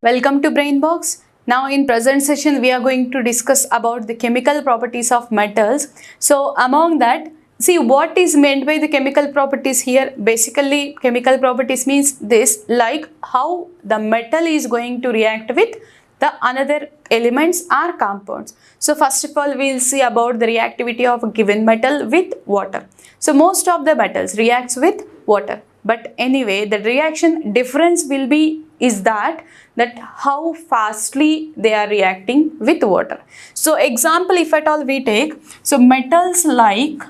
Welcome to Brainbox. Now in present session we are going to discuss about the chemical properties of metals. So among that, see what is meant by the chemical properties here. Basically chemical properties means this, like how the metal is going to react with the another elements or compounds. So first of all we will see about the reactivity of a given metal with water. So most of the metals reacts with water. But anyway, the reaction difference will be is that how fastly they are reacting with water. So example, if at all we take, so metals like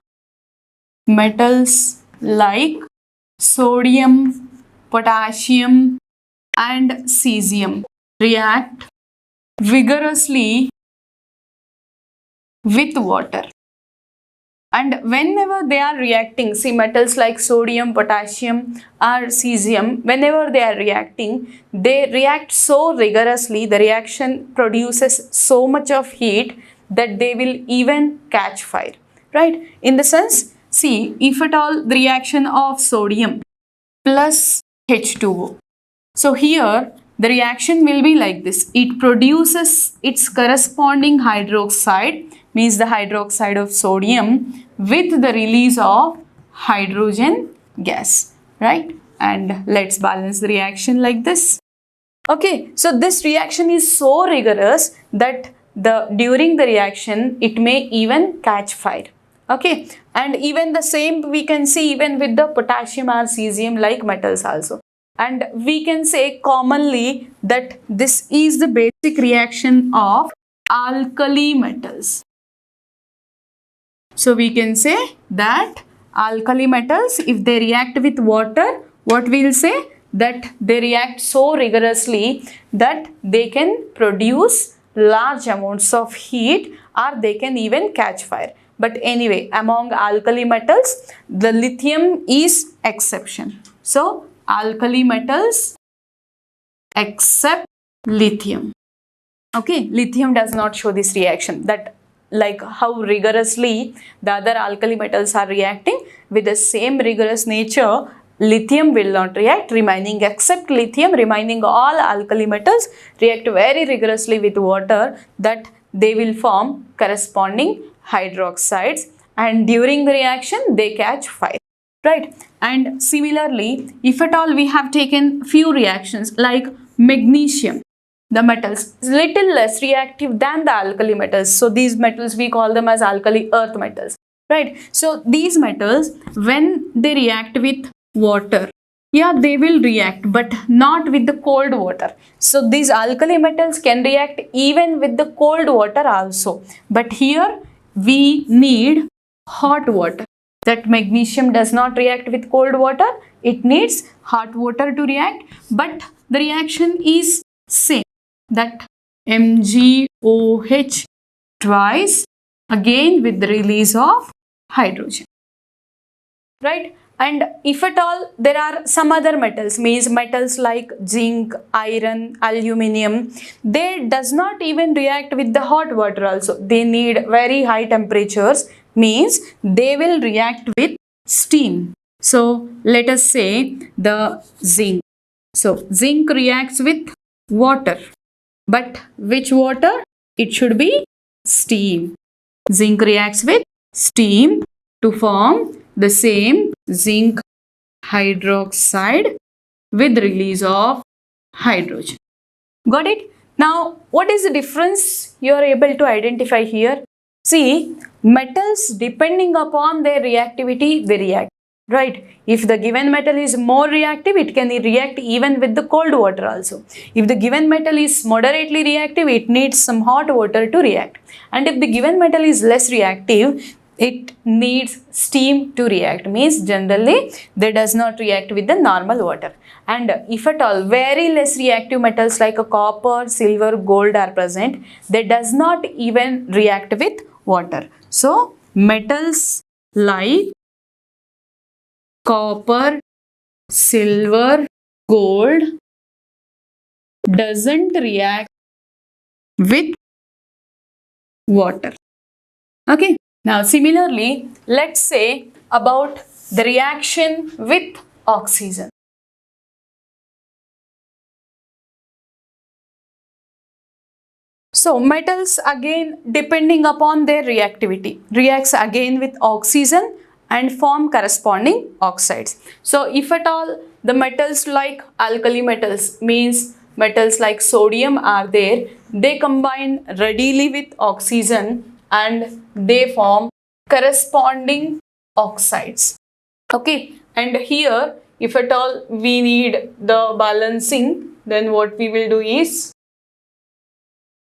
sodium, potassium and cesium react vigorously with water. And whenever they are reacting, see metals like sodium, potassium or cesium, whenever they are reacting, they react so rigorously, the reaction produces so much of heat that they will even catch fire, right? In the sense, see if at all the reaction of sodium plus H2O. So here the reaction will be like this. It produces its corresponding hydroxide, means the hydroxide of sodium, with the release of hydrogen gas, right? And let's balance the reaction like this. Okay, so this reaction is so rigorous that during the reaction it may even catch fire. Okay, and even the same we can see even with the potassium or cesium like metals also. And we can say commonly that this is the basic reaction of alkali metals. So we can say that alkali metals, if they react with water, what we will say? That they react so rigorously that they can produce large amounts of heat or they can even catch fire. But anyway, among alkali metals, the lithium is exception. So alkali metals except lithium. Okay, lithium does not show this reaction, that like how rigorously the other alkali metals are reacting with the same rigorous nature, lithium will not react. Remaining except lithium, remaining all alkali metals react very rigorously with water, that they will form corresponding hydroxides, and during the reaction they catch fire, right? And similarly, if at all we have taken few reactions like magnesium, the metals little less reactive than the alkali metals. So these metals we call them as alkali earth metals, right? So these metals, when they react with water, yeah, they will react, but not with the cold water. So these alkali metals can react even with the cold water also. But here we need hot water. That magnesium does not react with cold water. It needs hot water to react. But the reaction is same. That MgOH twice, again with the release of hydrogen, right? And if at all there are some other metals, means metals like zinc, iron, aluminium, they does not even react with the hot water also. They need very high temperatures, means they will react with steam. So let us say the zinc. So zinc reacts with water. But which water? It should be steam. Zinc reacts with steam to form the same zinc hydroxide with release of hydrogen. Got it? Now, what is the difference you are able to identify here? See, metals, depending upon their reactivity, they react, right? If the given metal is more reactive, it can react even with the cold water also. If the given metal is moderately reactive, it needs some hot water to react. And if the given metal is less reactive, it needs steam to react, means generally they does not react with the normal water. And if at all very less reactive metals like a copper, silver, gold are present, they does not even react with water. So metals like copper, silver, gold doesn't react with water. Okay. Now similarly, let's say about the reaction with oxygen. So metals again, depending upon their reactivity, reacts again with oxygen and form corresponding oxides. So if at all the metals like alkali metals, means metals like sodium are there, they combine readily with oxygen and they form corresponding oxides. Okay, and here if at all we need the balancing, then what we will do is,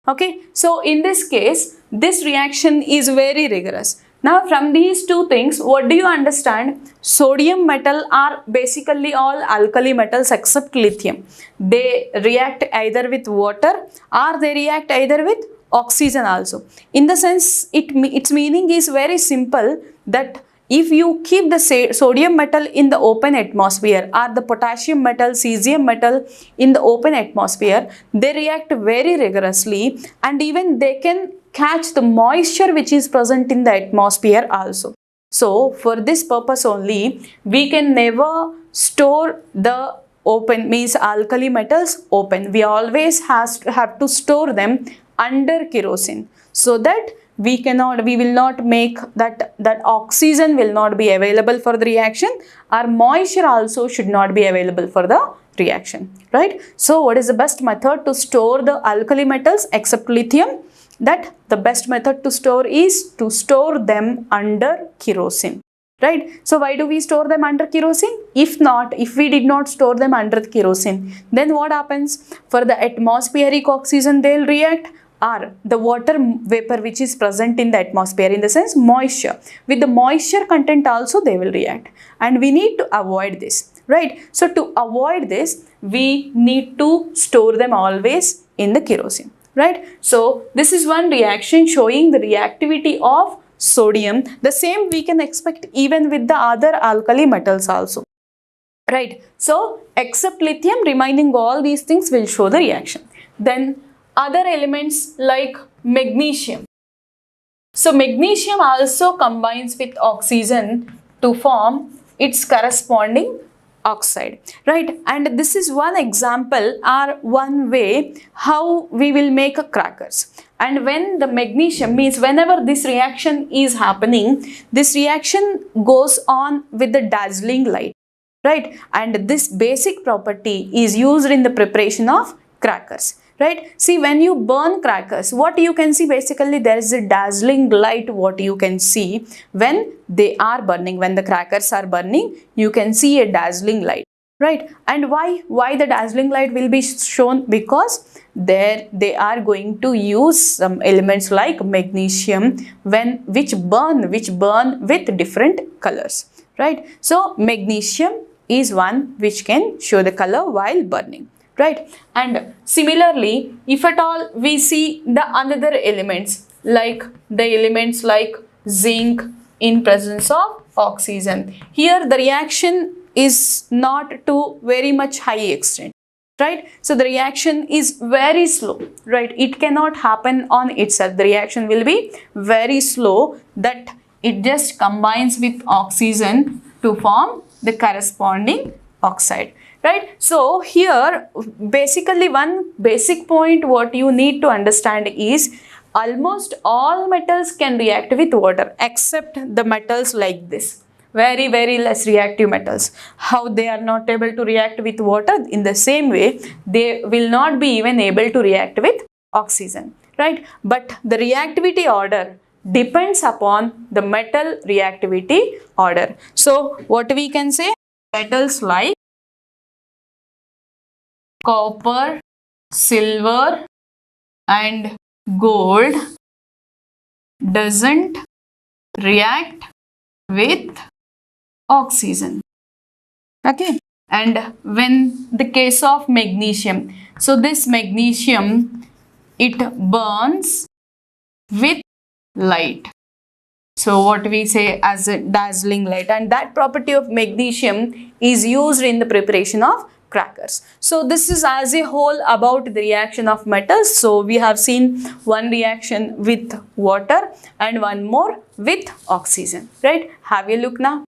okay, so in this case, this reaction is very rigorous. Now from these two things, what do you understand? Sodium metal are basically all alkali metals except lithium. They react either with water or they react either with oxygen also. In the sense, its meaning is very simple, that if you keep the sodium metal in the open atmosphere or the potassium metal, cesium metal in the open atmosphere, they react very rigorously and even they can catch the moisture which is present in the atmosphere also. So for this purpose only, we can never store the open, means alkali metals open. We always have to store them under kerosene, so that we will not make that oxygen will not be available for the reaction, or moisture also should not be available for the reaction, right? So what is the best method to store the alkali metals except lithium? That the best method to store is to store them under kerosene, right? So why do we store them under kerosene? If we did not store them under kerosene, then what happens? For the atmospheric oxygen, they will react, or the water vapor which is present in the atmosphere, in the sense moisture, with the moisture content also they will react, and we need to avoid this, right? So to avoid this, we need to store them always in the kerosene, right? So this is one reaction showing the reactivity of sodium. The same we can expect even with the other alkali metals also, right? So except lithium, remaining all these things will show the reaction. Then other elements like magnesium. So magnesium also combines with oxygen to form its corresponding oxide, right? And this is one example or one way how we will make a crackers. And when the magnesium, means whenever this reaction is happening, this reaction goes on with the dazzling light, right? And this basic property is used in the preparation of crackers, right? See, when you burn crackers, what you can see, basically there is a dazzling light what you can see when they are burning. When the crackers are burning, you can see a dazzling light, right? And why the dazzling light will be shown? Because there they are going to use some elements like magnesium which burn with different colors, right? So magnesium is one which can show the color while burning, right? And similarly, if at all we see the another elements like zinc in presence of oxygen, here the reaction is not to very much high extent, right? So the reaction is very slow, right? It cannot happen on itself. The reaction will be very slow, that it just combines with oxygen to form the corresponding oxide, right? So here basically one basic point what you need to understand is almost all metals can react with water except the metals like this, very less reactive metals. How they are not able to react with water? In the same way, they will not be even able to react with oxygen, right? But the reactivity order depends upon the metal reactivity order. So what we can say, metals like copper, silver and gold doesn't react with oxygen, okay? And when the case of magnesium, so this magnesium, it burns with light, so what we say as a dazzling light, and that property of magnesium is used in the preparation of crackers. So this is as a whole about the reaction of metals. So we have seen one reaction with water and one more with oxygen, right? Have a look now.